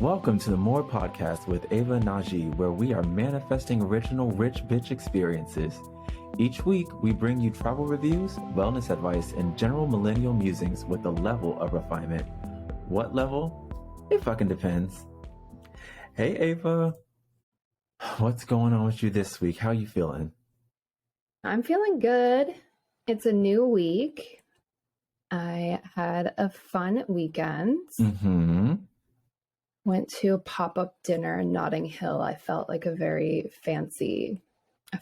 Welcome to the More Podcast with Ava and Najee, where we are manifesting original Rich-Bixch experiences. Each week, we bring you travel reviews, wellness advice, and general millennial musings with a level of refinement. What level? It fucking depends. Hey, Ava. What's going on with you this week? How you feeling? I'm feeling good. It's a new week. I had a fun weekend. Went to a pop-up dinner in Notting Hill. I felt like I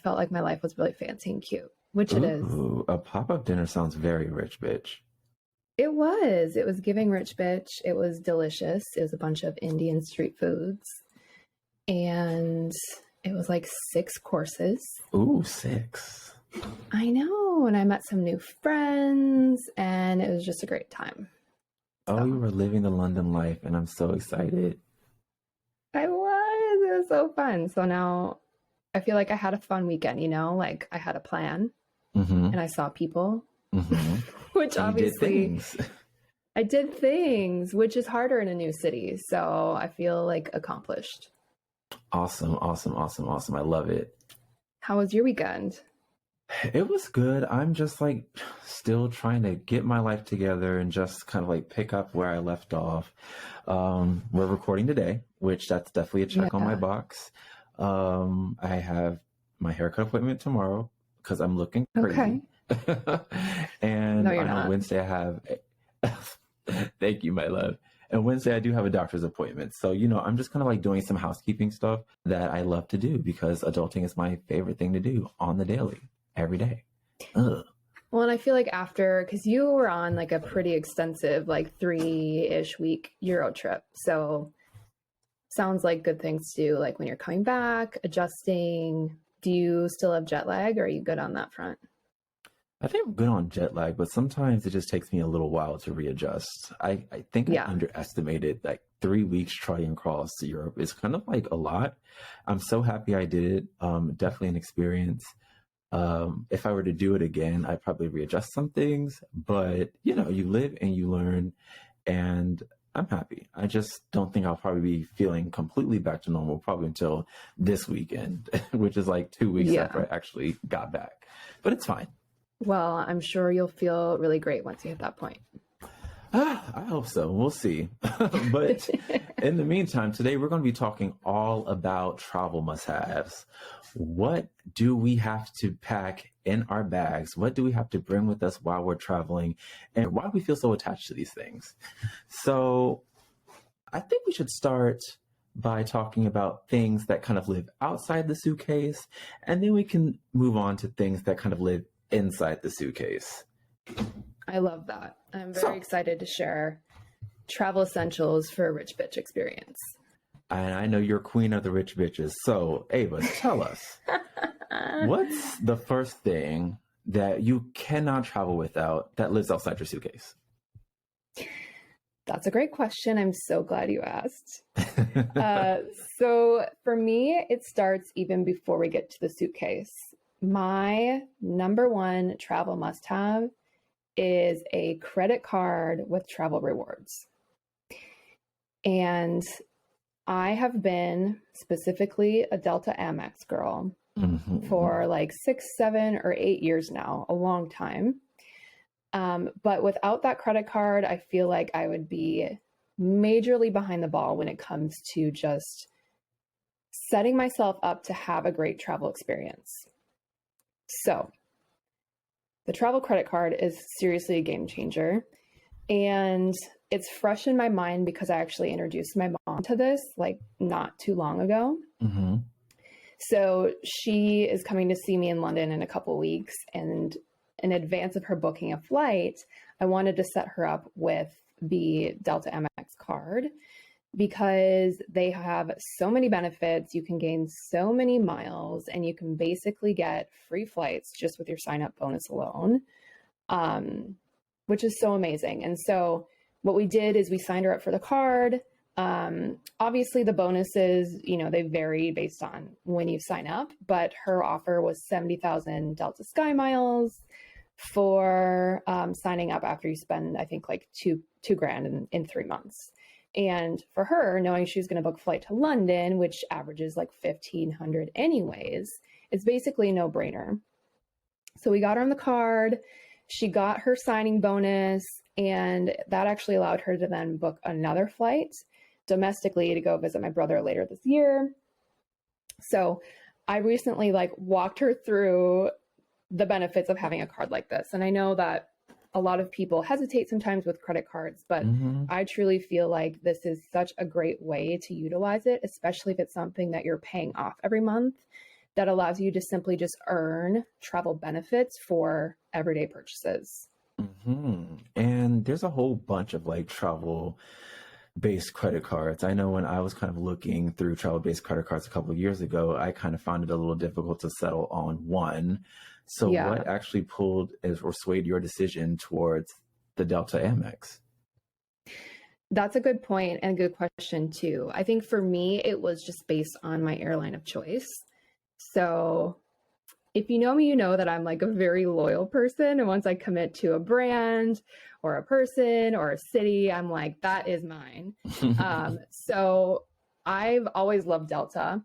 felt like my life was really fancy and cute, which it is. A pop-up dinner sounds very Rich-Bixch. It was giving Rich-Bixch. It was delicious. It was a bunch of Indian street foods. And it was like 6 courses. Ooh, 6. I know. And I met some new friends and it was just a great time. Oh, you were living the London life, and I'm so excited. I was. It was so fun. So now I feel like I had a fun weekend, like I had a plan and I saw people, which and obviously I did things, which is harder in a new city. So I feel like accomplished. Awesome. I love it. How was your weekend? It was good. I'm just still trying to get my life together and just kind of pick up where I left off. We're recording today, which that's definitely a check on my box. I have my haircut appointment tomorrow because I'm looking crazy. Okay. And no, you're on not. Wednesday I have, thank you, my love. And Wednesday I do have a doctor's appointment. So, I'm just kind of doing some housekeeping stuff that I love to do because adulting is my favorite thing to do on the daily. Every day. Ugh. Well, and I feel like because you were on a pretty extensive 3-ish week Euro trip. So sounds like good things to do when you're coming back, adjusting. Do you still have jet lag or are you good on that front? I think I'm good on jet lag, but sometimes it just takes me a little while to readjust. I think I underestimated 3 weeks trying across Europe is kind of a lot. I'm so happy I did it. Definitely an experience. If I were to do it again, I'd probably readjust some things, but you live and you learn, and I'm happy. I just don't think I'll probably be feeling completely back to normal probably until this weekend, which is 2 weeks after I actually got back, but it's fine. Well, I'm sure you'll feel really great once you hit that point. I hope so. We'll see. But in the meantime, today we're going to be talking all about travel must-haves. What do we have to pack in our bags? What do we have to bring with us while we're traveling? And why do we feel so attached to these things? So I think we should start by talking about things that kind of live outside the suitcase, and then we can move on to things that kind of live inside the suitcase. I love that. I'm very excited to share travel essentials for a Rich-Bixch experience. And I know you're queen of the rich bitches. So, Ava, tell us, what's the first thing that you cannot travel without that lives outside your suitcase? That's a great question. I'm so glad you asked. So for me, it starts even before we get to the suitcase. My number one travel must-have is a credit card with travel rewards. And I have been specifically a Delta Amex girl for 6, 7, or 8 years now, a long time. But without that credit card, I feel like I would be majorly behind the ball when it comes to just setting myself up to have a great travel experience. So the travel credit card is seriously a game changer. And it's fresh in my mind because I actually introduced my mom to this not too long ago. So she is coming to see me in London in a couple weeks. And in advance of her booking a flight, I wanted to set her up with the Delta Amex card because they have so many benefits. You can gain so many miles and you can basically get free flights just with your sign-up bonus alone, which is so amazing. And so what we did is we signed her up for the card. Obviously the bonuses, they vary based on when you sign up, but her offer was 70,000 Delta Sky miles for signing up after you spend, I think $2,000 in 3 months. And for her, knowing she was going to book a flight to London, which averages like 1,500 anyways, it's basically a no-brainer. So we got her on the card. She got her signing bonus, and that actually allowed her to then book another flight domestically to go visit my brother later this year. So I recently like walked her through the benefits of having a card like this. And I know that a lot of people hesitate sometimes with credit cards, but I truly feel like this is such a great way to utilize it, especially if it's something that you're paying off every month, that allows you to simply just earn travel benefits for everyday purchases. And there's a whole bunch of like travel based credit cards. I know when I was kind of looking through travel based credit cards a couple of years ago, I kind of found it a little difficult to settle on one. So what actually pulled or swayed your decision towards the Delta Amex? That's a good point and a good question too. I think for me, it was just based on my airline of choice. So if you know me, you know that I'm like a very loyal person. And once I commit to a brand or a person or a city, I'm like, that is mine. So I've always loved Delta.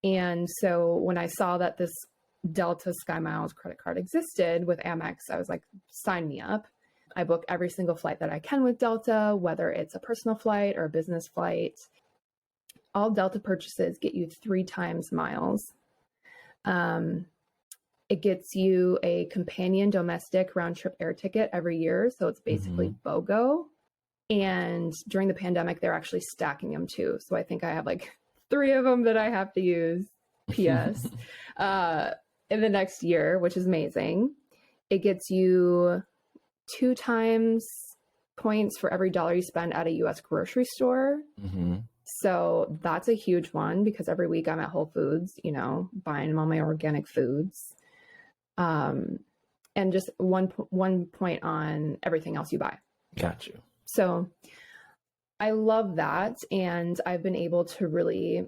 And so when I saw that this Delta Sky Miles credit card existed with Amex, I was like, sign me up. I book every single flight that I can with Delta, whether it's a personal flight or a business flight. All Delta purchases get you 3 times miles. It gets you a companion domestic round trip air ticket every year. So it's basically BOGO. And during the pandemic, they're actually stacking them too. So I think I have like 3 of them that I have to use. PS. In the next year, which is amazing. It gets you 2 times points for every $1 you spend at a US grocery store. So that's a huge one because every week I'm at Whole Foods, you know, buying all my organic foods. And just one point on everything else you buy. Got you. So I love that. And I've been able to really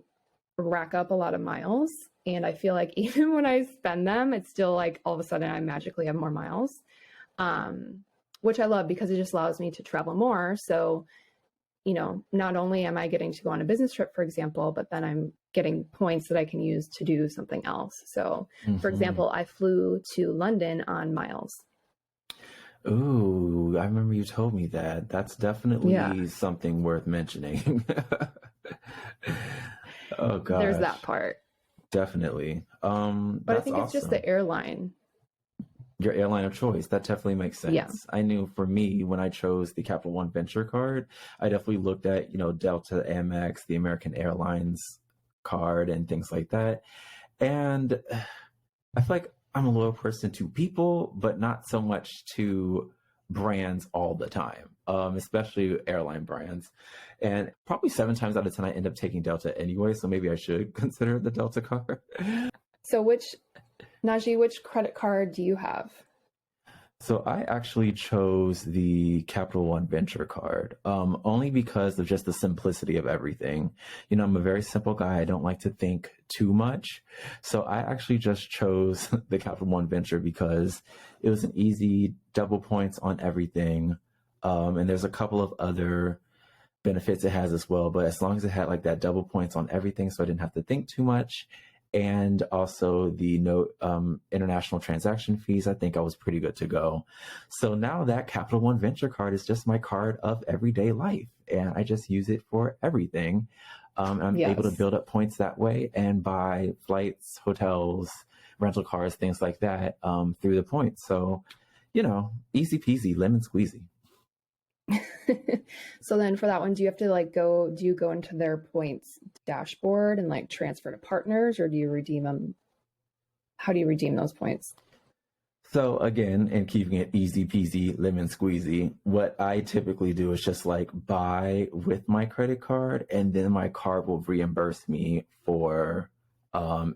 rack up a lot of miles. And I feel like even when I spend them, it's still like all of a sudden I magically have more miles, which I love because it just allows me to travel more. So, you know, not only am I getting to go on a business trip, for example, but then I'm getting points that I can use to do something else. So, for example, I flew to London on miles. Ooh, I remember you told me that. That's definitely something worth mentioning. Oh, gosh. There's that part. Definitely. But I think it's just the airline. Your airline of choice. That definitely makes sense. Yeah. I knew for me, when I chose the Capital One Venture card, I definitely looked at, you know, Delta, Amex, the American Airlines card and things like that. And I feel like I'm a loyal person to people, but not so much to brands all the time, especially airline brands. And probably 7 times out of 10, I end up taking Delta anyway. So maybe I should consider the Delta card. So Najee, which credit card do you have? So I actually chose the Capital One Venture card, only because of just the simplicity of everything. You know, I'm a very simple guy. I don't like to think too much. So I actually just chose the Capital One Venture because it was an easy double points on everything. And there's a couple of other benefits it has as well. But as long as it had like that double points on everything, so I didn't have to think too much. And also the no international transaction fees, I think I was pretty good to go. So now that Capital One Venture card is just my card of everyday life. And I just use it for everything. I'm able to build up points that way and buy flights, hotels, rental cars, things like that through the points. So, you know, easy peasy, lemon squeezy. So then for that one, do you have to do you go into their points dashboard and like transfer to partners, or do you redeem them? How do you redeem those points? So again, and keeping it easy peasy, lemon squeezy, what I typically do is just like buy with my credit card, and then my card will reimburse me for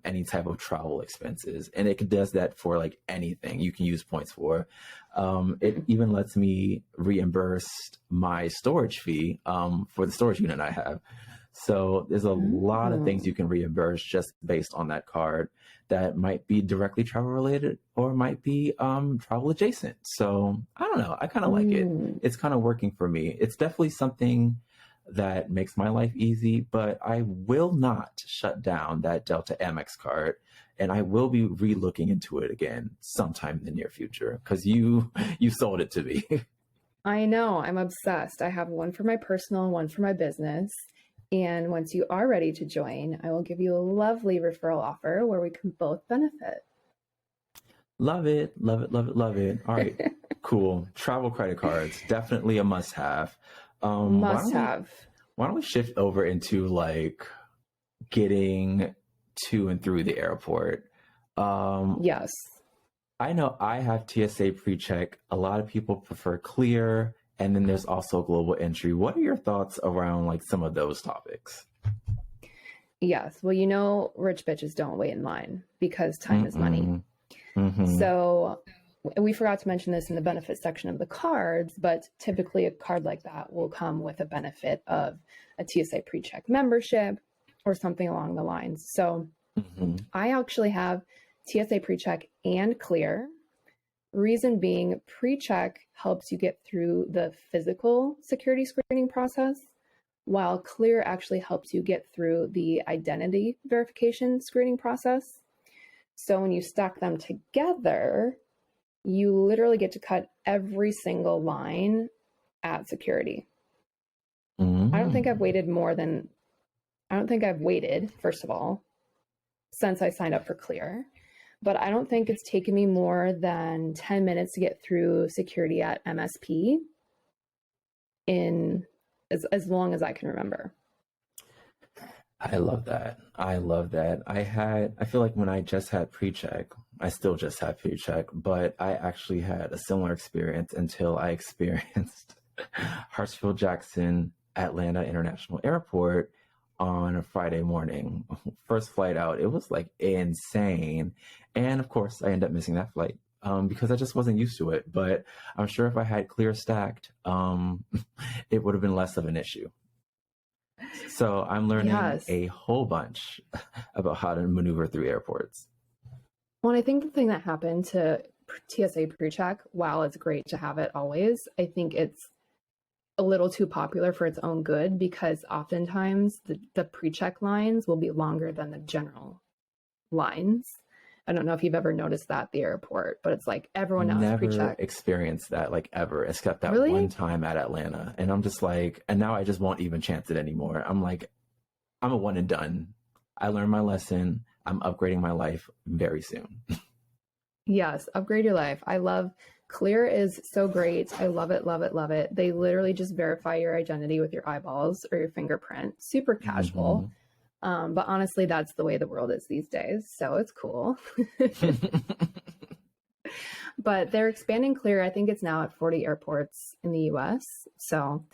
any type of travel expenses. And it does that for like anything you can use points for. It even lets me reimburse my storage fee for the storage unit I have. So there's a lot of things you can reimburse just based on that card that might be directly travel related or might be travel adjacent. So I don't know. I kind of like it. It's kind of working for me. It's definitely something that makes my life easy, but I will not shut down that Delta Amex card. And I will be re-looking into it again sometime in the near future because you sold it to me. I know, I'm obsessed. I have one for my personal, one for my business. And once you are ready to join, I will give you a lovely referral offer where we can both benefit. Love it. Love it. Love it. Love it. All right. Cool. Travel credit cards. Definitely a must have. Must have. Why don't we shift over into like getting to and through the airport? Yes. I know I have TSA pre-check. A lot of people prefer clear. And then there's also global entry. What are your thoughts around like some of those topics? Yes. Well, you know, rich bitches don't wait in line because time is money. Mm-hmm. So we forgot to mention this in the benefit section of the cards, but typically a card like that will come with a benefit of a TSA pre-check membership or something along the lines. So I actually have TSA pre-check and clear. Reason being, pre-check helps you get through the physical security screening process, while clear actually helps you get through the identity verification screening process. So when you stack them together, you literally get to cut every single line at security. I don't think I've waited, first of all, since I signed up for clear. But I don't think it's taken me more than 10 minutes to get through security at MSP in as long as I can remember. I love that. I love that. I feel like when I just had pre-check, I still just had pre-check, but I actually had a similar experience until I experienced Hartsfield-Jackson Atlanta International Airport on a Friday morning. First flight out, it was like insane. And of course, I ended up missing that flight because I just wasn't used to it. But I'm sure if I had clear stacked, it would have been less of an issue. So I'm learning a whole bunch about how to maneuver through airports. Well, I think the thing that happened to TSA PreCheck, while it's great to have it always, I think it's a little too popular for its own good because oftentimes the pre-check lines will be longer than the general lines. I don't know if you've ever noticed that at the airport, but it's like everyone else pre-check. Never experienced that like ever, except that one time at Atlanta. And I'm just like, and now I just won't even chance it anymore. I'm like, I'm a one and done. I learned my lesson. I'm upgrading my life very soon. Yes, upgrade your life. I love Clear is so great. I love it, love it, love it. They literally just verify your identity with your eyeballs or your fingerprint. Super casual. But honestly, that's the way the world is these days. So it's cool. But they're expanding Clear. I think it's now at 40 airports in the US. So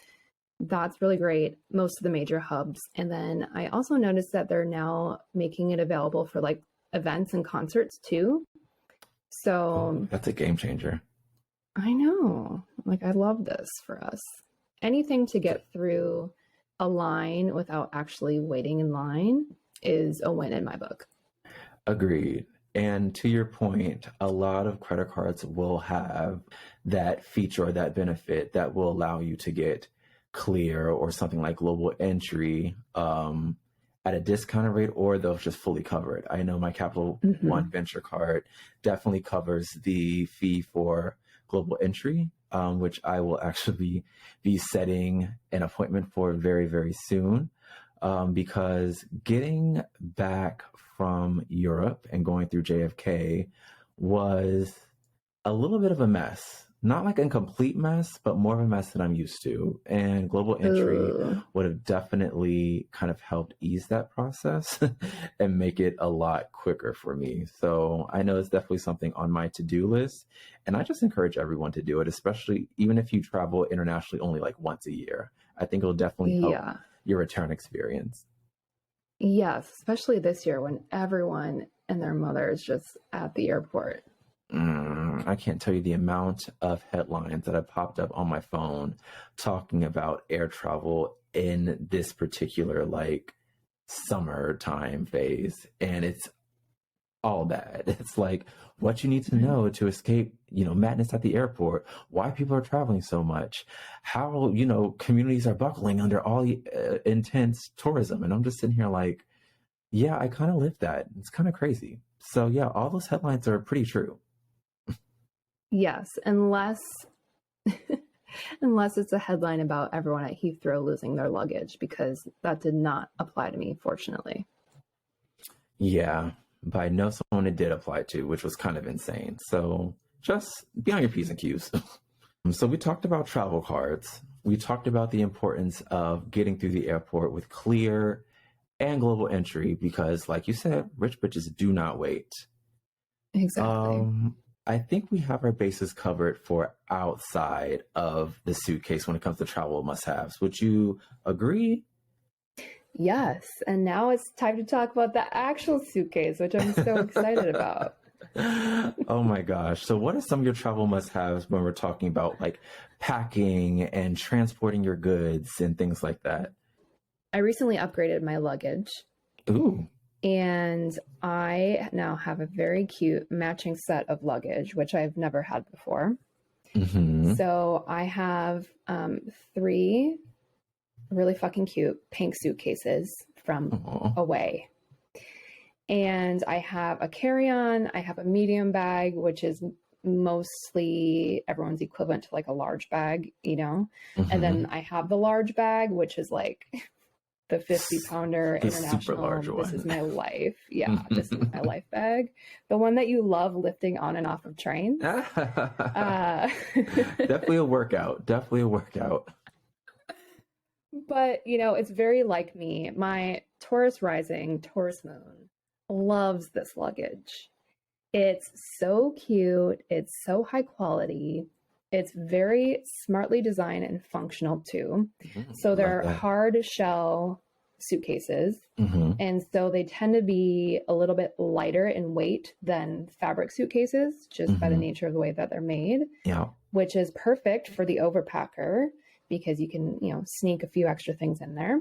that's really great. Most of the major hubs. And then I also noticed that they're now making it available for like events and concerts too. So that's a game changer. I know. Like, I love this for us. Anything to get through a line without actually waiting in line is a win in my book. Agreed. And to your point, a lot of credit cards will have that feature or that benefit that will allow you to get Clear or something like global entry at a discounted rate, or they'll just fully cover it. I know my Capital One Venture card definitely covers the fee for global entry, which I will actually be setting an appointment for very, very soon, because getting back from Europe and going through JFK was a little bit of a mess. Not like a complete mess, but more of a mess than I'm used to. And global entry would have definitely kind of helped ease that process and make it a lot quicker for me. So I know it's definitely something on my to-do list. And I just encourage everyone to do it, especially even if you travel internationally only like once a year. I think it'll definitely help your return experience. Yes, especially this year when everyone and their mother is just at the airport. I can't tell you the amount of headlines that have popped up on my phone talking about air travel in this particular like summertime phase. And it's all bad. It's like what you need to know to escape, madness at the airport, why people are traveling so much, how, communities are buckling under all the intense tourism. And I'm just sitting here like, yeah, I kind of live that. It's kind of crazy. So yeah, all those headlines are pretty true. Yes, unless unless it's a headline about everyone at Heathrow losing their luggage, because that did not apply to me, fortunately. Yeah, but I know someone it did apply to, which was kind of insane. So just be on your P's and Q's. So we talked about travel cards. We talked about the importance of getting through the airport with clear and global entry because, like you said, rich bitches do not wait. Exactly. I think we have our bases covered for outside of the suitcase when it comes to travel must-haves. Would you agree? Yes. And now it's time to talk about the actual suitcase, which I'm so excited about. Oh my gosh. So what are some of your travel must-haves when we're talking about like packing and transporting your goods and things like that? I recently upgraded my luggage. Ooh. And I now have a very cute matching set of luggage, which I've never had before. Mm-hmm. So I have 3 really fucking cute pink suitcases from Away. And I have a carry-on, I have a medium bag, which is mostly everyone's equivalent to like a large bag, Mm-hmm. And then I have the large bag, which is like the 50-pounder international. Super large one. This is my life. Yeah, this is my life bag. The one that you love lifting on and off of trains. Definitely a workout. Definitely a workout. But, it's very like me. My Taurus rising, Taurus moon loves this luggage. It's so cute. It's so high quality. It's very smartly designed and functional too. So they're hard shell suitcases. And so they tend to be a little bit lighter in weight than fabric suitcases, just by the nature of the way that they're made. Yeah. Which is perfect for the overpacker because you can, sneak a few extra things in there.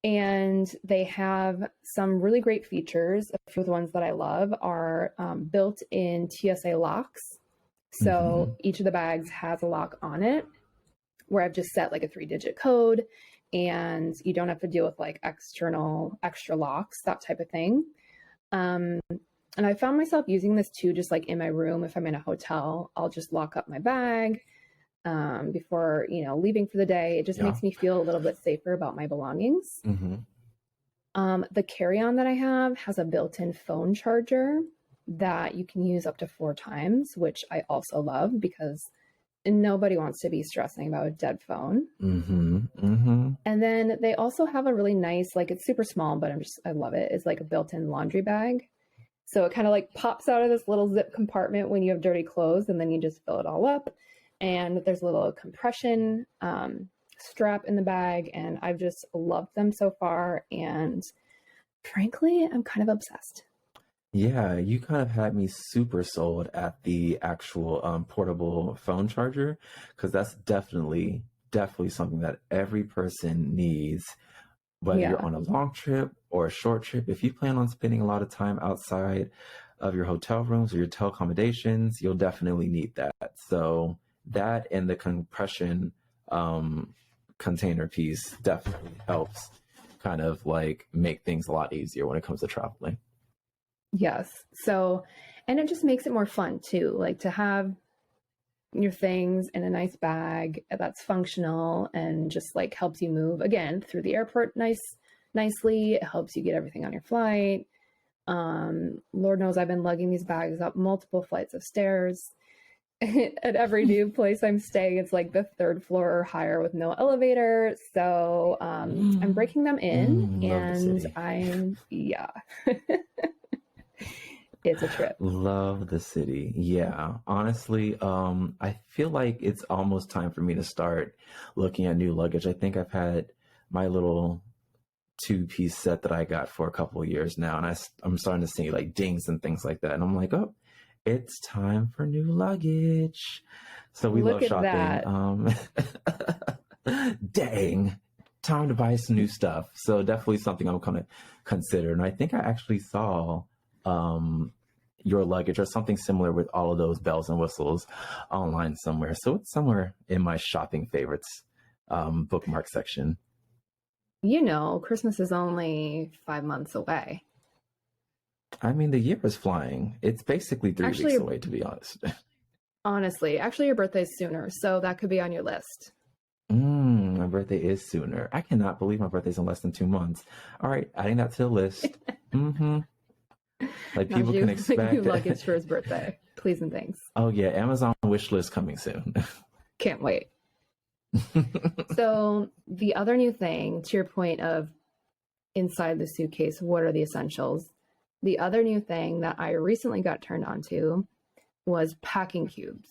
And they have some really great features. A few of the ones that I love are built-in TSA locks. So each of the bags has a lock on it where I've just set like a 3-digit code and you don't have to deal with like external extra locks, that type of thing. And I found myself using this too, just like in my room. If I'm in a hotel, I'll just lock up my bag before, leaving for the day. It just makes me feel a little bit safer about my belongings. The carry-on that I have has a built-in phone charger that you can use up to 4 times, which I also love because nobody wants to be stressing about a dead phone. And then they also have a really nice, like it's super small, but I love it. It's like a built-in laundry bag. So it kind of like pops out of this little zip compartment when you have dirty clothes and then you just fill it all up. And there's a little compression strap in the bag and I've just loved them so far. And frankly, I'm kind of obsessed. Yeah, you kind of had me super sold at the actual portable phone charger because that's definitely something that every person needs, whether you're on a long trip or a short trip. If you plan on spending a lot of time outside of your hotel rooms or your hotel accommodations, you'll definitely need that. So that and the compression container piece definitely helps kind of like make things a lot easier when it comes to traveling. Yes. So, and it just makes it more fun too, like to have your things in a nice bag that's functional and just like helps you move again through the airport nicely. It helps you get everything on your flight. Lord knows I've been lugging these bags up multiple flights of stairs. At every new place I'm staying, it's like the 3rd floor or higher with no elevator. So I'm breaking them in and it's a trip. Love the city. Yeah. Honestly, I feel like it's almost time for me to start looking at new luggage. I think I've had my little 2-piece set that I got for a couple of years now. And I'm starting to see like dings and things like that. And I'm like, oh, it's time for new luggage. So we love shopping. Dang. Time to buy some new stuff. So definitely something I'm going to consider. And I think I actually saw your luggage or something similar with all of those bells and whistles online somewhere. So it's somewhere in my shopping favorites bookmark section. You know, Christmas is only 5 months away. I mean, the year is flying. It's basically 3 weeks away, to be honest. Honestly, actually, your birthday's sooner, so that could be on your list. My birthday is sooner. I cannot believe my birthday's in less than 2 months. All right, adding that to the list. Like people can expect new luggage for his birthday. Please and thanks. Oh yeah, Amazon wish list coming soon. Can't wait. So the other new thing, to your point of inside the suitcase, what are the essentials? The other new thing that I recently got turned on to was packing cubes.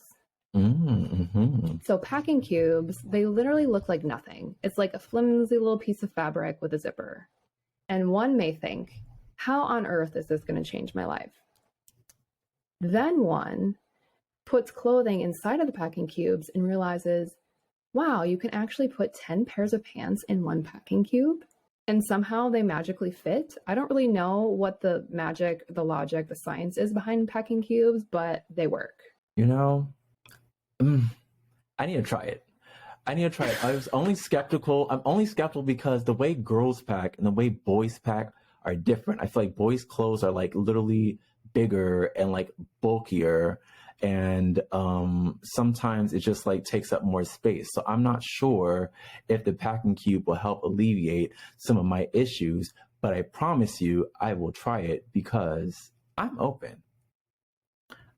So packing cubes, they literally look like nothing. It's like a flimsy little piece of fabric with a zipper. And one may think, how on earth is this going to change my life? Then one puts clothing inside of the packing cubes and realizes, wow, you can actually put 10 pairs of pants in one packing cube. And somehow they magically fit. I don't really know what the magic, the logic, the science is behind packing cubes, but they work. You know, I need to try it. I was only skeptical. I'm only skeptical because the way girls pack and the way boys pack are different. I feel like boys' clothes are like literally bigger and like bulkier. And sometimes it just like takes up more space. So I'm not sure if the packing cube will help alleviate some of my issues, but I promise you I will try it because I'm open.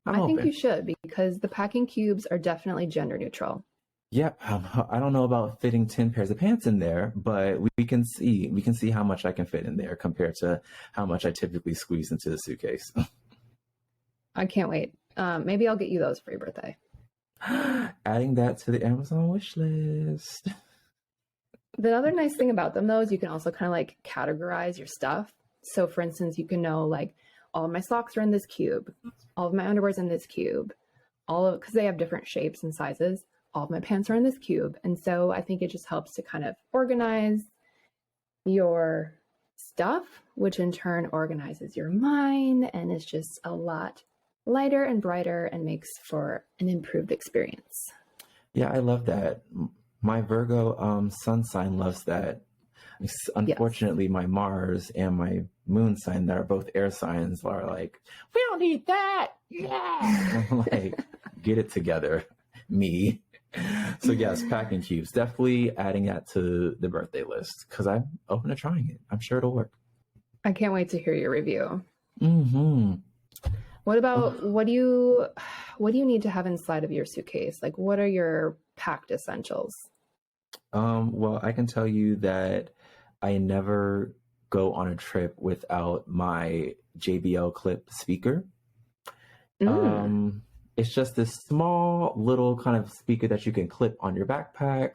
I think you should, because the packing cubes are definitely gender neutral. Yeah, I don't know about fitting 10 pairs of pants in there, but we can see how much I can fit in there compared to how much I typically squeeze into the suitcase. I can't wait. Maybe I'll get you those for your birthday. Adding that to the Amazon wish list. The other nice thing about them, though, is you can also kind of like categorize your stuff. So, for instance, you can know like all of my socks are in this cube, all of my underwear's in this cube, because they have different shapes and sizes. All of my pants are in this cube. And so I think it just helps to kind of organize your stuff, which in turn organizes your mind and is just a lot lighter and brighter and makes for an improved experience. Yeah, I love that. My Virgo sun sign loves that. Unfortunately, yes. My Mars and my moon sign that are both air signs are like, we don't need that. Yeah. I'm like, get it together, me. So yes, packing cubes, definitely adding that to the birthday list because I'm open to trying it. I'm sure it'll work. I can't wait to hear your review. What about what do you need to have inside of your suitcase? Like, what are your packed essentials? Well, I can tell you that I never go on a trip without my JBL clip speaker. It's just this small little kind of speaker that you can clip on your backpack.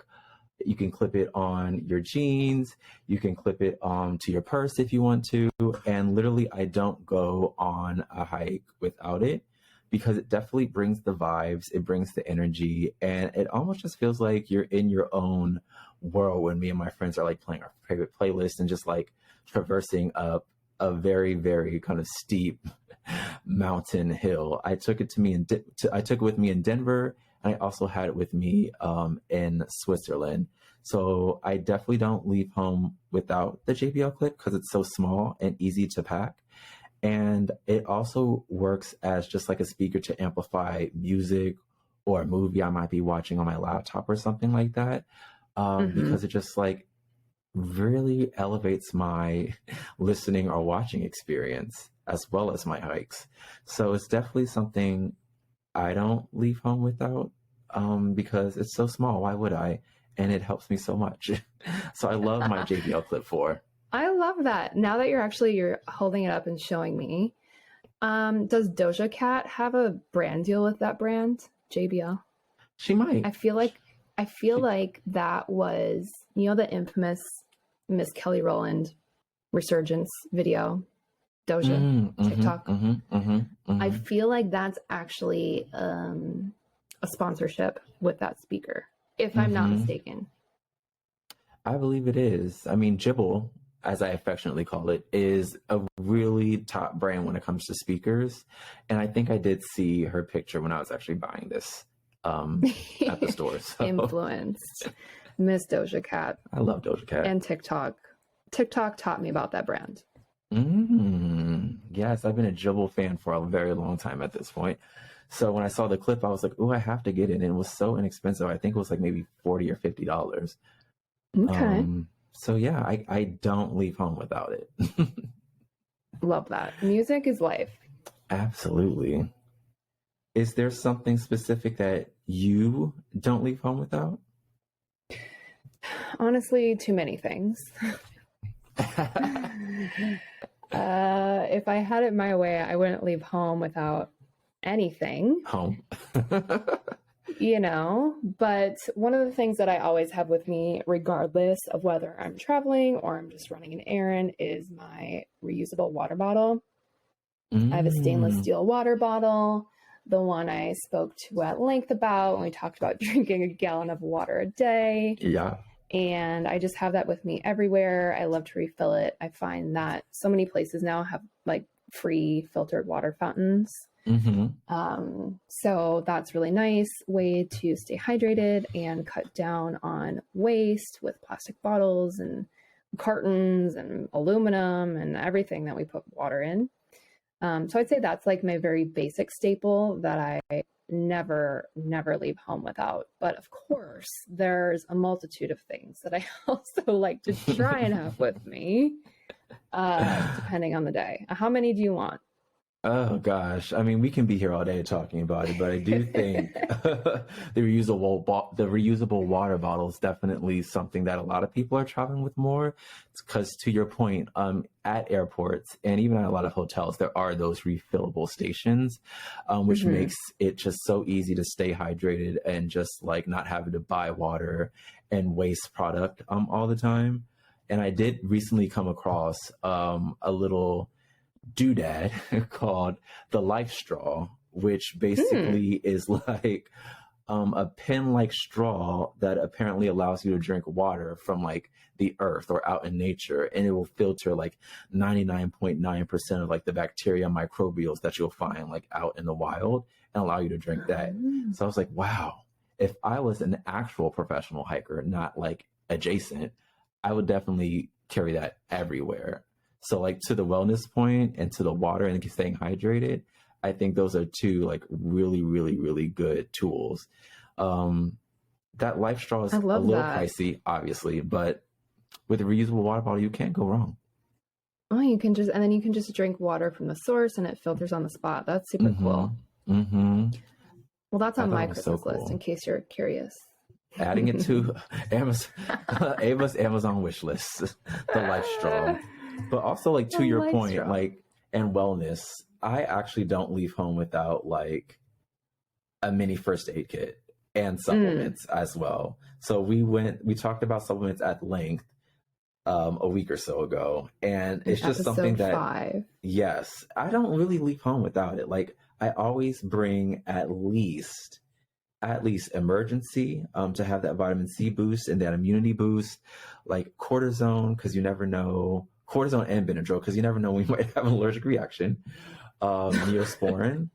You can clip it on your jeans. You can clip it to your purse if you want to. And literally, I don't go on a hike without it because it definitely brings the vibes. It brings the energy. And it almost just feels like you're in your own world when me and my friends are like playing our favorite playlist and just like traversing up a very, very kind of steep mountain hill. I took it with me in Denver. And I also had it with me in Switzerland. So I definitely don't leave home without the JBL clip because it's so small and easy to pack. And it also works as just like a speaker to amplify music or a movie I might be watching on my laptop or something like that. Because it just like really elevates my listening or watching experience as well as my hikes. So it's definitely something I don't leave home without because it's so small. Why would I? And it helps me so much. So I love my JBL Clip 4. I love that. Now that you're holding it up and showing me, does Doja Cat have a brand deal with that brand, JBL? She might. I feel like that was, the infamous Miss Kelly Rowland resurgence video. Doja, TikTok. I feel like that's actually a sponsorship with that speaker, if I'm not mistaken. I believe it is. I mean, Jibble as I affectionately call it, is a really top brand when it comes to speakers. And I think I did see her picture when I was actually buying this at the store. So. Influenced. Miss Doja Cat. I love Doja Cat. And TikTok. TikTok taught me about that brand. Yes, I've been a Jibble fan for a very long time at this point. So when I saw the clip, I was like, oh, I have to get it. And it was so inexpensive. I think it was like maybe $40 or $50. Okay. So yeah, I don't leave home without it. Love that. Music is life. Absolutely. Is there something specific that you don't leave home without? Honestly, too many things. If I had it my way, I wouldn't leave home without anything. Home. You know, but one of the things that I always have with me, regardless of whether I'm traveling or I'm just running an errand, is my reusable water bottle. I have a stainless steel water bottle, the one I spoke to at length about when we talked about drinking a gallon of water a day. Yeah. And I just have that with me everywhere. I love to refill it. I find that so many places now have like free filtered water fountains. So that's really nice way to stay hydrated and cut down on waste with plastic bottles and cartons and aluminum and everything that we put water in. So I'd say that's like my very basic staple that I never leave home without. But of course, there's a multitude of things that I also like to try and have with me, depending on the day. How many do you want? Oh gosh, I mean, we can be here all day talking about it, but I do think the reusable water bottle is definitely something that a lot of people are traveling with more. Because to your point, at airports and even at a lot of hotels, there are those refillable stations, which makes it just so easy to stay hydrated and just like not having to buy water and waste product all the time. And I did recently come across a little doodad called the Life Straw, which basically is like a pen-like straw that apparently allows you to drink water from like the earth or out in nature, and it will filter like 99.9% of like the bacteria and microbials that you'll find like out in the wild and allow you to drink that. So I was like, wow, if I was an actual professional hiker, not like adjacent, I would definitely carry that everywhere. So like to the wellness point and to the water and staying hydrated, I think those are two like really, really, really good tools. That Life Straw is a little pricey, obviously, but with a reusable water bottle, you can't go wrong. Oh, you can just drink water from the source and it filters on the spot. That's super cool. Well, that's on my Christmas list in case you're curious. Adding it to Ava's Amazon wish list, the Life Straw. But also, like, to your point, like, and wellness, I actually don't leave home without like a mini first aid kit and supplements as well. So we talked about supplements at length a week or so ago, and it's just something that yes, I don't really leave home without it. Like, I always bring at least emergency to have that vitamin C boost and that immunity boost, like cortisone, because you never know. Cortisone and Benadryl, because you never know when you might have an allergic reaction. Neosporin,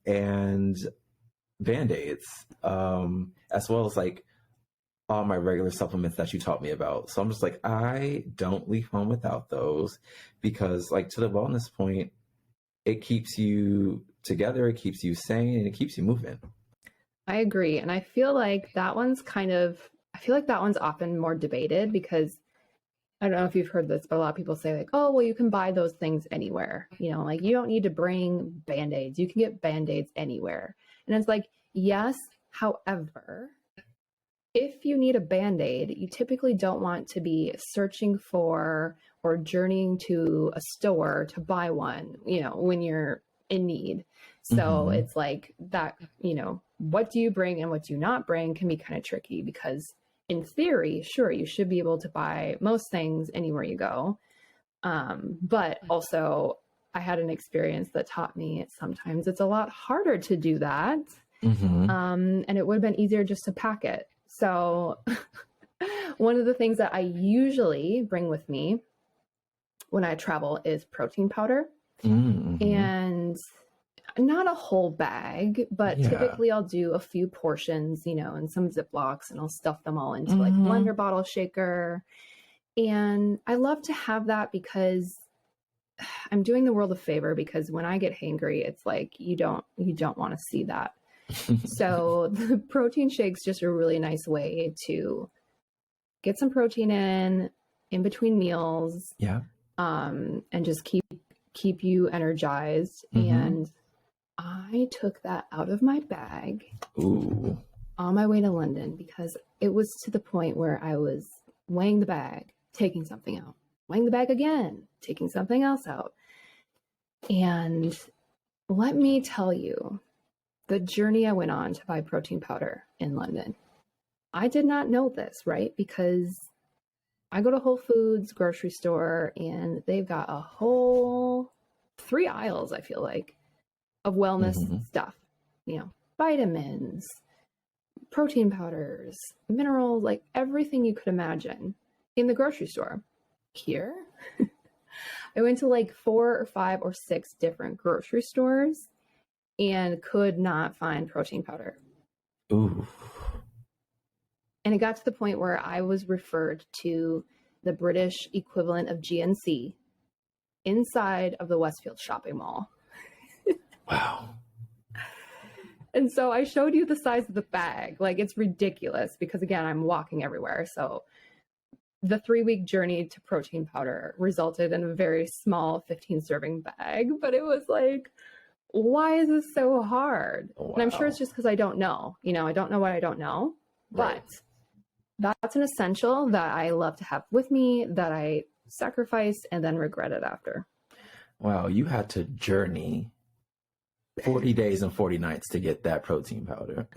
and Band-Aids, as well as like all my regular supplements that you taught me about. So I'm just like, I don't leave home without those, because like to the wellness point, it keeps you together, it keeps you sane, and it keeps you moving. I agree. And I feel like that one's often more debated, because I don't know if you've heard this, but a lot of people say like, oh, well, you can buy those things anywhere. You know, like you don't need to bring Band-Aids. You can get Band-Aids anywhere. And it's like, yes, however, if you need a Band-Aid, you typically don't want to be searching for or journeying to a store to buy one, you know, when you're in need. So it's like that, you know, what do you bring and what do you not bring can be kind of tricky, because in theory, sure, you should be able to buy most things anywhere you go. But also, I had an experience that taught me sometimes it's a lot harder to do that. And it would have been easier just to pack it. So One of the things that I usually bring with me when I travel is protein powder. Mm-hmm. And not a whole bag, but typically I'll do a few portions, you know, in some Ziplocs, and I'll stuff them all into like a blender bottle shaker. And I love to have that because I'm doing the world a favor, because when I get hangry, it's like you don't want to see that. So the protein shake's just a really nice way to get some protein in between meals. Yeah. And just keep you energized. And I took that out of my bag on my way to London, because it was to the point where I was weighing the bag, taking something out, weighing the bag again, taking something else out. And let me tell you, the journey I went on to buy protein powder in London, I did not know this, right? Because I go to Whole Foods grocery store, and they've got a whole 3 aisles, I feel like, of wellness stuff, you know, vitamins, protein powders, minerals, like everything you could imagine in the grocery store. Here, I went to like 4 or 5 or 6 different grocery stores and could not find protein powder. Ooh. And it got to the point where I was referred to the British equivalent of GNC inside of the Westfield shopping mall. Wow. And so I showed you the size of the bag. Like, it's ridiculous because, again, I'm walking everywhere. So the 3-week journey to protein powder resulted in a very small 15-serving bag. But it was like, why is this so hard? Wow. And I'm sure it's just because I don't know. You know, I don't know what I don't know. Right. But that's an essential that I love to have with me, that I sacrificed and then regret it after. Wow, you had to journey 40 days and 40 nights to get that protein powder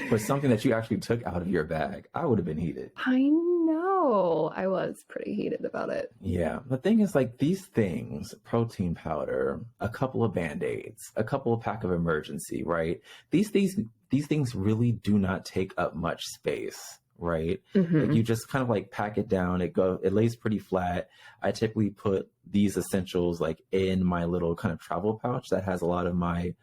for something that you actually took out of your bag. I would have been heated. I know. I was pretty heated about it. Yeah. The thing is, like, these things, protein powder, a couple of Band-Aids, a couple of pack of emergency, right? These things really do not take up much space, right? Like, you just kind of like pack it down. It lays pretty flat. I typically put these essentials like in my little kind of travel pouch that has a lot of my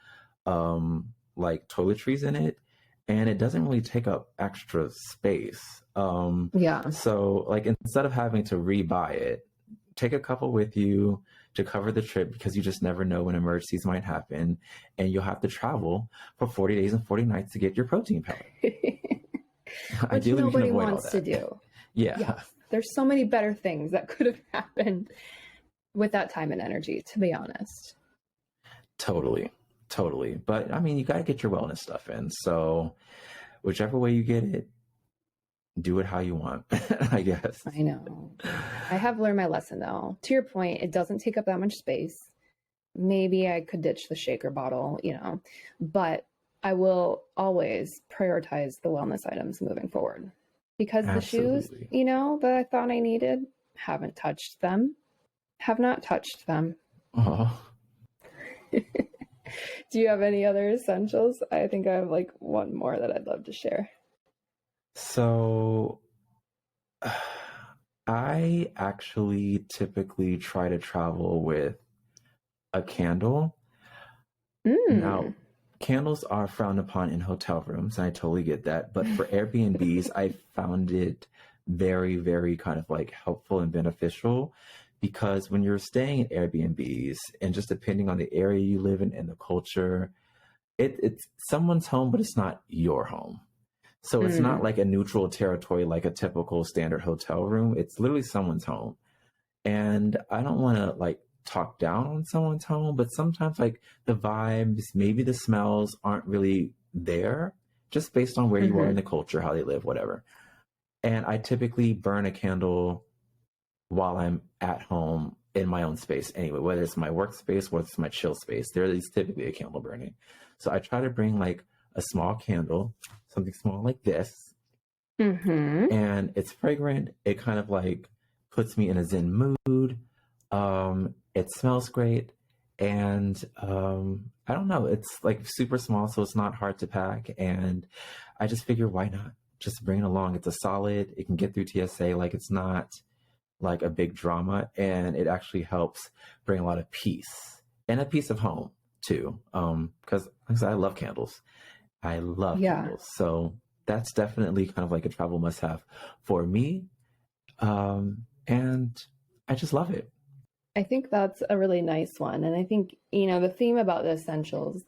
like toiletries in it, and it doesn't really take up extra space. So like, instead of having to rebuy it, take a couple with you to cover the trip, because you just never know when emergencies might happen, and you'll have to travel for 40 days and 40 nights to get your protein powder. Which Ideally, nobody we can avoid wants all to that. do. Yeah. There's so many better things that could have happened with that time and energy, to be honest. Totally. But I mean, you got to get your wellness stuff in. So whichever way you get it, do it how you want, I guess. I know. I have learned my lesson, though. To your point, it doesn't take up that much space. Maybe I could ditch the shaker bottle, you know, but I will always prioritize the wellness items moving forward, because Absolutely. The shoes, you know, that I thought I needed, haven't touched them, have not touched them. Oh. Do you have any other essentials? I think I have like one more that I'd love to share. So I actually typically try to travel with a candle. Now, candles are frowned upon in hotel rooms, and I totally get that. But for Airbnbs, I found it very, very kind of like helpful and beneficial, because when you're staying in Airbnbs, and just depending on the area you live in and the culture, it's someone's home, but it's not your home. So it's not like a neutral territory like a typical standard hotel room. It's literally someone's home. And I don't want to like talk down on someone's home, but sometimes like the vibes, maybe the smells aren't really there, just based on where you are in the culture, how they live, whatever. And I typically burn a candle while I'm at home in my own space anyway, whether it's my workspace, whether it's my chill space, there is typically a candle burning. So I try to bring like a small candle, something small like this, and it's fragrant. It kind of like puts me in a zen mood. It smells great, and I don't know, it's like super small, so it's not hard to pack, and I just figure, why not just bring it along. It's a solid, it can get through TSA. Like, it's not like a big drama, and it actually helps bring a lot of peace and a peace of home too. Because like I said, I love candles. I love candles. So that's definitely kind of like a travel must have for me. And I just love it. I think that's a really nice one. And I think, you know, the theme about the essentials,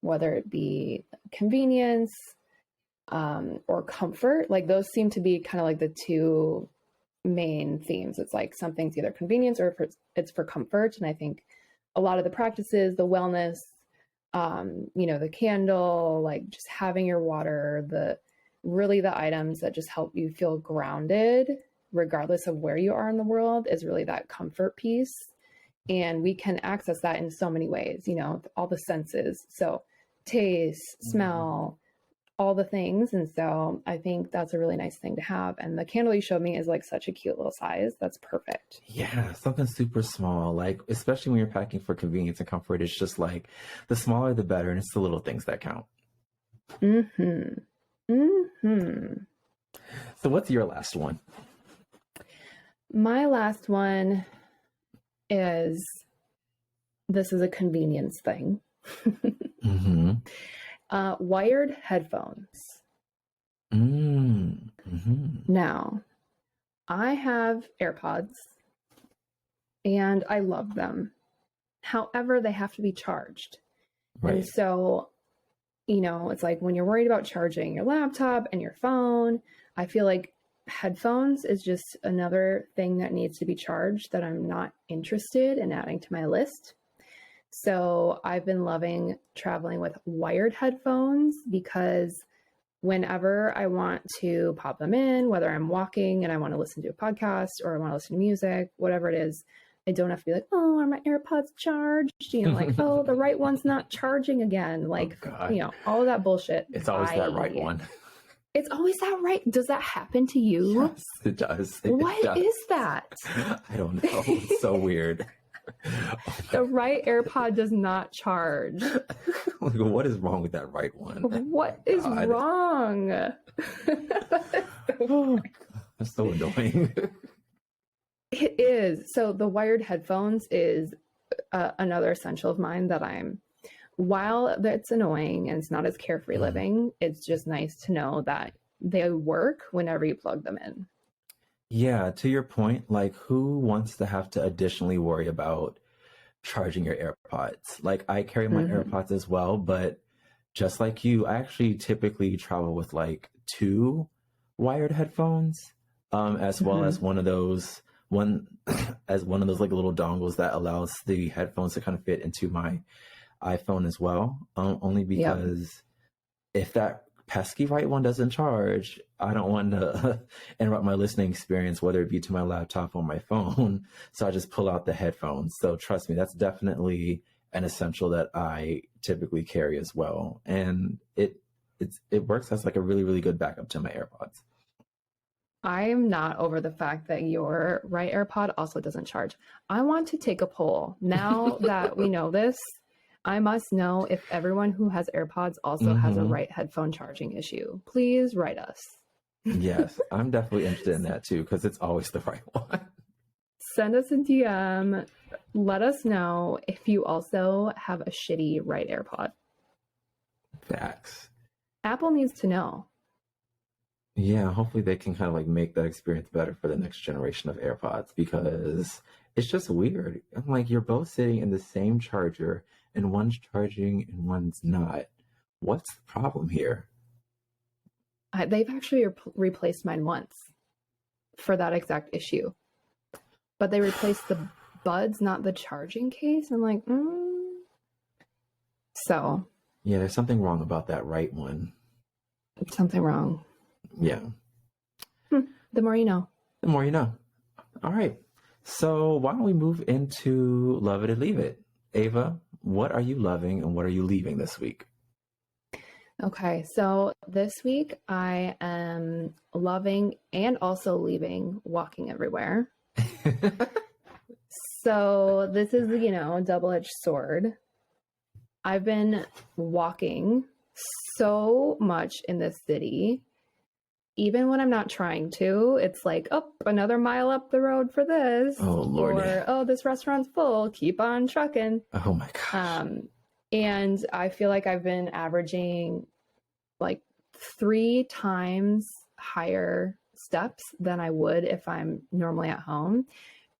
whether it be convenience or comfort, like those seem to be kind of like the two main themes. It's like something's either convenience or it's for comfort. And I think a lot of the practices, the wellness, you know, the candle, like just having your water, the items that just help you feel grounded regardless of where you are in the world is really that comfort piece. And we can access that in so many ways, you know, all the senses. So taste, smell, all the things. And so I think that's a really nice thing to have. And the candle you showed me is like such a cute little size. That's perfect. Yeah, something super small, like especially when you're packing for convenience and comfort, it's just like the smaller the better, and it's the little things that count. So what's your last one? My last one is, this is a convenience thing. Wired headphones. Now, I have AirPods and I love them. However, they have to be charged. Right. And so, you know, it's like when you're worried about charging your laptop and your phone, I feel like headphones is just another thing that needs to be charged that I'm not interested in adding to my list. So I've been loving traveling with wired headphones because whenever I want to pop them in, whether I'm walking and I want to listen to a podcast or I want to listen to music, whatever it is, I don't have to be like, oh, are my AirPods charged? You know, like, oh, the right one's not charging again. Like, you know, all of that bullshit. It's always that right one. It's always that right. Does that happen to you? Yes, it does. What is that? I don't know. It's so weird. The right AirPod does not charge. Like, what is wrong with that right one? What is wrong? That's so annoying. It is. So the wired headphones is another essential of mine that while that's annoying and it's not as carefree living, it's just nice to know that they work whenever you plug them in. Yeah, to your point, like who wants to have to additionally worry about charging your AirPods? Like I carry my AirPods as well, but just like you, I actually typically travel with like 2 wired headphones, as well as one of those like little dongles that allows the headphones to kind of fit into my iPhone as well. Only because if that pesky right one doesn't charge, I don't want to interrupt my listening experience, whether it be to my laptop or my phone. So I just pull out the headphones. So trust me, that's definitely an essential that I typically carry as well. And it works as like a really, really good backup to my AirPods. I am not over the fact that your right AirPod also doesn't charge. I want to take a poll. Now that we know this, I must know if everyone who has AirPods also has a right headphone charging issue. Please write us. Yes, I'm definitely interested in that too, because it's always the right one. Send us a DM. Let us know if you also have a shitty right AirPod. Facts. Apple needs to know. Yeah, hopefully they can kind of like make that experience better for the next generation of AirPods, because it's just weird. I'm like, you're both sitting in the same charger and one's charging and one's not. What's the problem here? They've actually replaced mine once for that exact issue. But they replaced the buds, not the charging case. I'm like, So. Yeah, there's something wrong about that right one. Something wrong. Yeah. The more you know. The more you know. All right. So why don't we move into Love It or Leave It? Ava, what are you loving and what are you leaving this week? Okay, so this week I am loving and also leaving walking everywhere. So this is, you know, a double-edged sword. I've been walking so much in this city even when I'm not trying to, it's like, oh, another mile up the road for this. Oh, Lord. Or, oh, this restaurant's full. Keep on trucking. Oh, my gosh. And I feel like I've been averaging like 3 times higher steps than I would if I'm normally at home.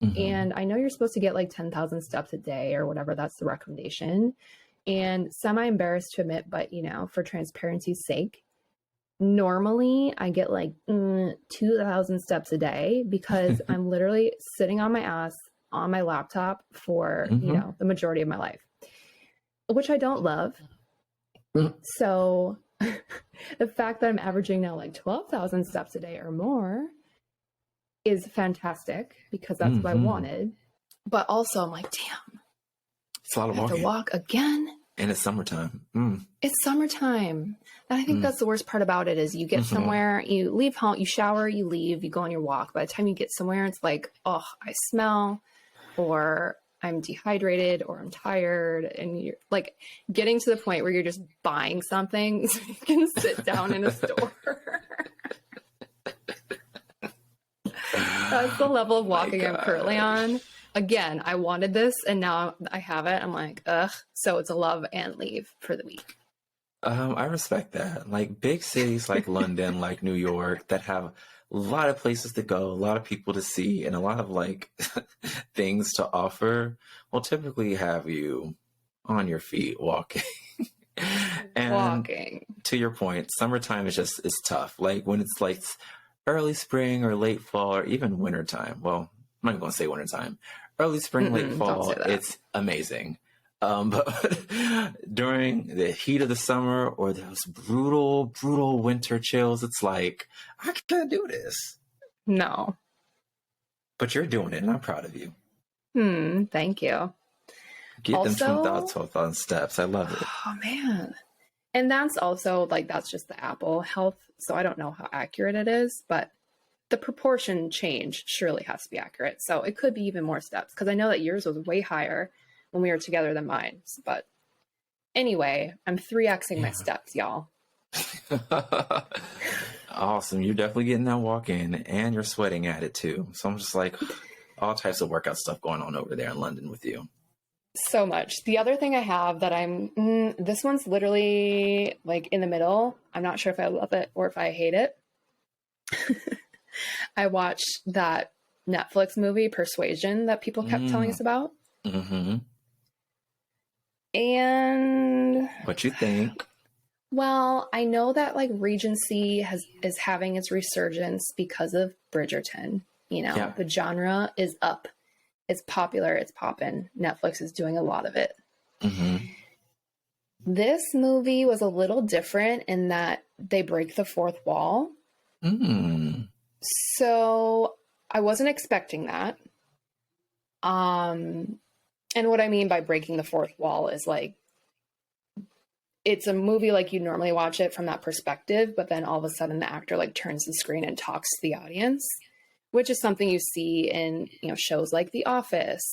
Mm-hmm. And I know you're supposed to get like 10,000 steps a day or whatever. That's the recommendation. And semi-embarrassed to admit, but, you know, for transparency's sake, normally I get like 2,000 steps a day because I'm literally sitting on my ass on my laptop for, you know, the majority of my life, which I don't love. So the fact that I'm averaging now like 12,000 steps a day or more is fantastic because that's what I wanted. But also I'm like, damn, it's a lot of walking. I have to walk again. And it's summertime. It's summertime. And I think that's the worst part about it is you get somewhere, you leave home, you shower, you leave, you go on your walk. By the time you get somewhere, it's like, oh, I smell, or I'm dehydrated, or I'm tired. And you're like getting to the point where you're just buying something so you can sit down in a store. That's the level of walking I'm currently on. Again, I wanted this and now I have it. I'm like, ugh. So it's a love and leave for the week. I respect that. Like big cities like London, like New York, that have a lot of places to go, a lot of people to see, and a lot of like things to offer will typically have you on your feet walking. And to your point, summertime is tough. Like when it's like early spring or late fall or even wintertime. Well, I'm not going to say wintertime. Early spring, late fall, it's amazing. But during the heat of the summer or those brutal, brutal winter chills, it's like, I can't do this. No. But you're doing it, and I'm proud of you. Thank you. Get them 12,000 steps. I love it. Oh, man. And that's also, like, that's just the Apple Health. So I don't know how accurate it is, but the proportion change surely has to be accurate. So it could be even more steps because I know that yours was way higher when we were together than mine. But anyway, I'm 3xing my steps, y'all. Awesome. You're definitely getting that walk in and you're sweating at it too. So I'm just like all types of workout stuff going on over there in London with you. So much. The other thing I have that this one's literally like in the middle. I'm not sure if I love it or if I hate it. I watched that Netflix movie, Persuasion, that people kept telling us about. And what you think? Well, I know that like Regency is having its resurgence because of Bridgerton. You know, the genre is up. It's popular. It's poppin'. Netflix is doing a lot of it. This movie was a little different in that they break the fourth wall. So I wasn't expecting that. And what I mean by breaking the fourth wall is like, it's a movie like you normally watch it from that perspective, but then all of a sudden the actor like turns the screen and talks to the audience, which is something you see in, you know, shows like The Office.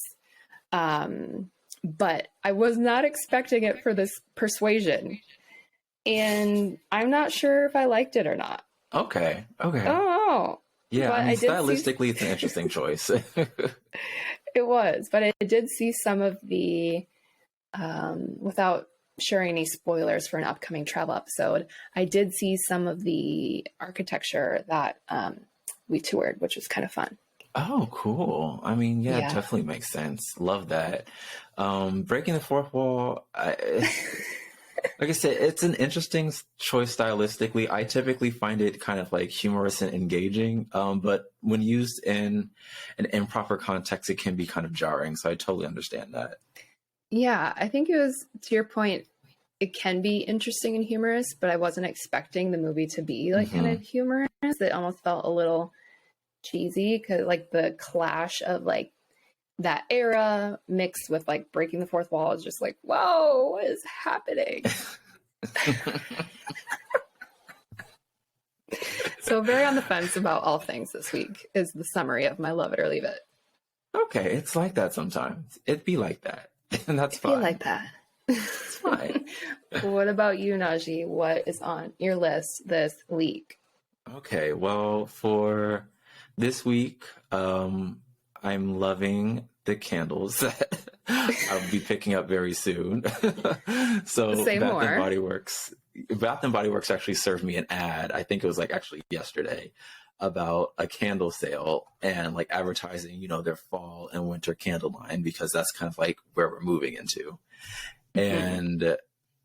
But I was not expecting it for this Persuasion. And I'm not sure if I liked it or not. Okay. Oh. Yeah, I mean, stylistically, it's an interesting choice. It was, but I did see some of the, without sharing any spoilers for an upcoming travel episode, I did see some of the architecture that we toured, which was kind of fun. Oh, cool. I mean, yeah, it definitely makes sense. Love that. Breaking the fourth wall, like I said, it's an interesting choice stylistically. I typically find it kind of like humorous and engaging, but when used in an improper context, it can be kind of jarring. So I totally understand that. Yeah, I think it was, to your point, it can be interesting and humorous, but I wasn't expecting the movie to be like kind of humorous. It almost felt a little cheesy because like the clash of like that era mixed with like breaking the fourth wall is just like, whoa, what is happening? So very on the fence about all things this week is the summary of my love it or leave it. Okay, it's like that sometimes. It'd be like that. And that's fine. Be like that. It's fine. What about you, Najee? What is on your list this week? Okay, well, for this week, I'm loving the candles that I'll be picking up very soon. So Say more. Bath and Body Works actually served me an ad. I think it was like actually yesterday about a candle sale and like advertising, their fall and winter candle line because that's kind of like where we're moving into. Mm-hmm. And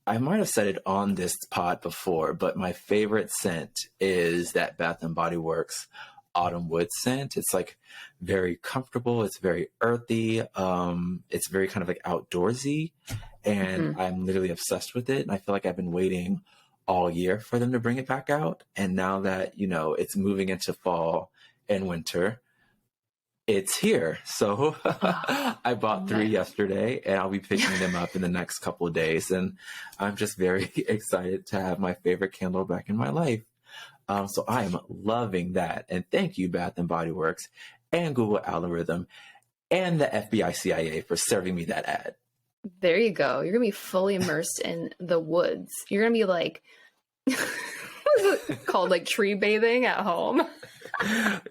I might have said it on this pod before, but my favorite scent is that Bath and Body Works autumn wood scent. It's like very comfortable. It's very earthy. It's very kind of like outdoorsy, and Mm-hmm. I'm literally obsessed with it. And I feel like I've been waiting all year for them to bring it back out. And now that it's moving into fall and winter, it's here. So I bought 3 Nice. yesterday and I'll be picking them up in the next couple of days. And I'm just very excited to have my favorite candle back in my life. So I am loving that. And thank you, Bath and Body Works and Google algorithm and the FBI CIA for serving me that ad. There you go. You're gonna be fully immersed in the woods. You're gonna be like, what is it called? Like tree bathing at home.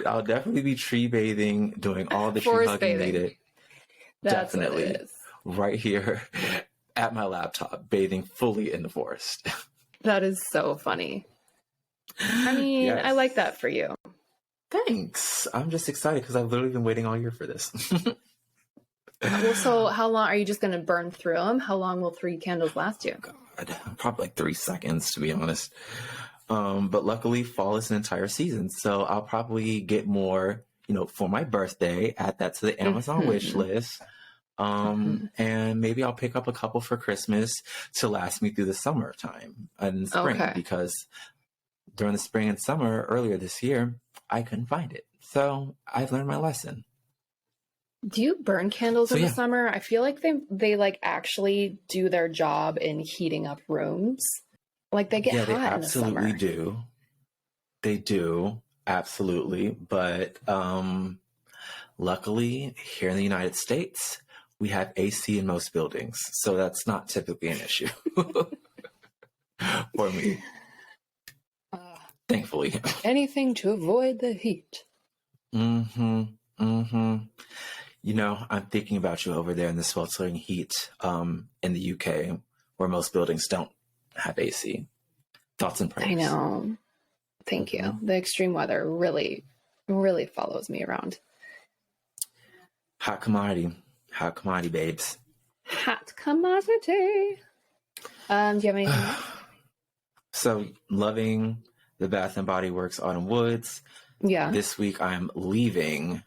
I'll definitely be tree bathing, doing all the tree Forest hugging bathing. needed. That's what Definitely it is. right here at my laptop, bathing fully in the forest. That is so funny. I mean, Yes. I like that for you. Thanks. I'm just excited because I've literally been waiting all year for this. Well, so how long are you just going to burn through them? How long will 3 candles last you? God, probably like 3 seconds to be honest. But luckily fall is an entire season. So I'll probably get more, for my birthday, add that to the Amazon wish list. And maybe I'll pick up a couple for Christmas to last me through the summertime and the spring because during the spring and summer earlier this year, I couldn't find it. So I've learned my lesson. Do you burn candles in the summer? I feel like they like actually do their job in heating up rooms. Like they get hot in the summer. They absolutely do. They do. Absolutely. But luckily here in the United States, we have AC in most buildings. So that's not typically an issue for me. Thankfully. Anything to avoid the heat. I'm thinking about you over there in the sweltering heat in the UK where most buildings don't have AC. Thoughts and prayers. I know. Thank you. The extreme weather really, really follows me around. Hot commodity. Hot commodity, babes. Hot commodity. Do you have anything else? So, loving the Bath and Body Works Autumn Woods. Yeah. This week I'm leaving,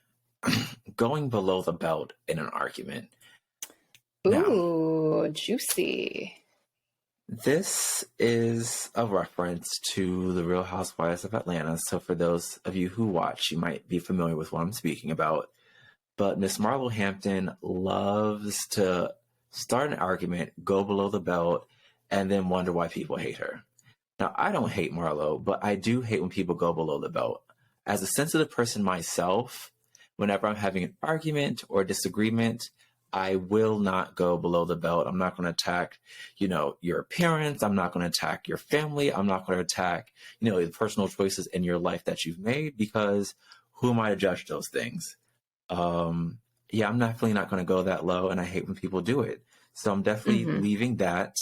going below the belt in an argument. Ooh, juicy. This is a reference to the Real Housewives of Atlanta. So for those of you who watch, you might be familiar with what I'm speaking about. But Miss Marlo Hampton loves to start an argument, go below the belt, and then wonder why people hate her. Now, I don't hate Marlo, but I do hate when people go below the belt. As a sensitive person myself, whenever I'm having an argument or disagreement, I will not go below the belt. I'm not going to attack, your appearance. I'm not going to attack your family. I'm not going to attack, the personal choices in your life that you've made because who am I to judge those things? I'm definitely not going to go that low, and I hate when people do it. So I'm definitely leaving that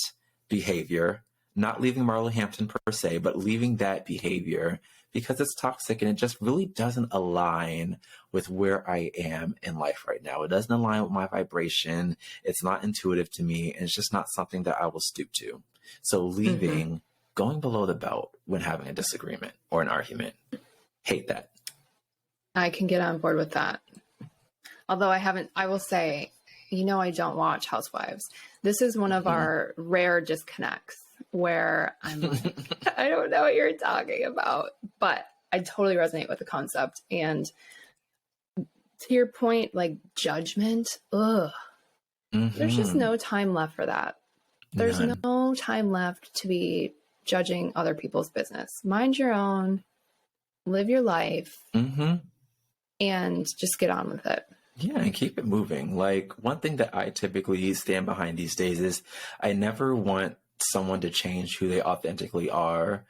behavior, not leaving Marlo Hampton per se, but leaving that behavior because it's toxic and it just really doesn't align with where I am in life right now. It doesn't align with my vibration. It's not intuitive to me, and it's just not something that I will stoop to. So leaving, going below the belt when having a disagreement or an argument, hate that. I can get on board with that. Although I will say, I don't watch Housewives. This is one of our rare disconnects where I'm like, I don't know what you're talking about, but I totally resonate with the concept. And to your point, like judgment, there's just no time left for that. There's no time left to be judging other people's business. Mind your own, live your life, and just get on with it. Yeah, and keep it moving. Like one thing that I typically stand behind these days is I never want someone to change who they authentically are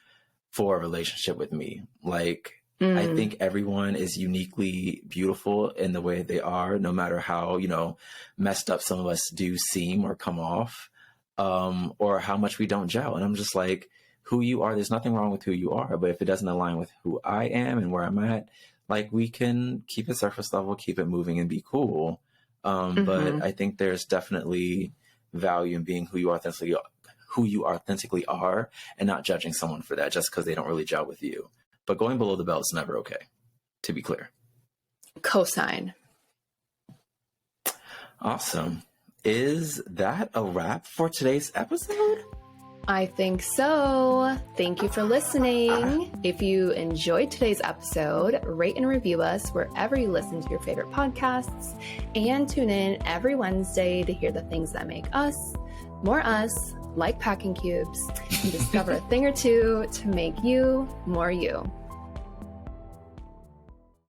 for a relationship with me. Like, I think everyone is uniquely beautiful in the way they are, no matter how, messed up some of us do seem or come off, or how much we don't gel. And I'm just like, who you are, there's nothing wrong with who you are, but if it doesn't align with who I am and where I'm at, like, we can keep it surface level, keep it moving and be cool. But I think there's definitely value in being who you authentically are and not judging someone for that just because they don't really gel with you. But going below the belt is never okay, to be clear. Cosign. Awesome. Is that a wrap for today's episode? I think so. Thank you for listening. If you enjoyed today's episode, rate and review us wherever you listen to your favorite podcasts, and tune in every Wednesday to hear the things that make us more us, like packing cubes, and discover a thing or two to make you more you.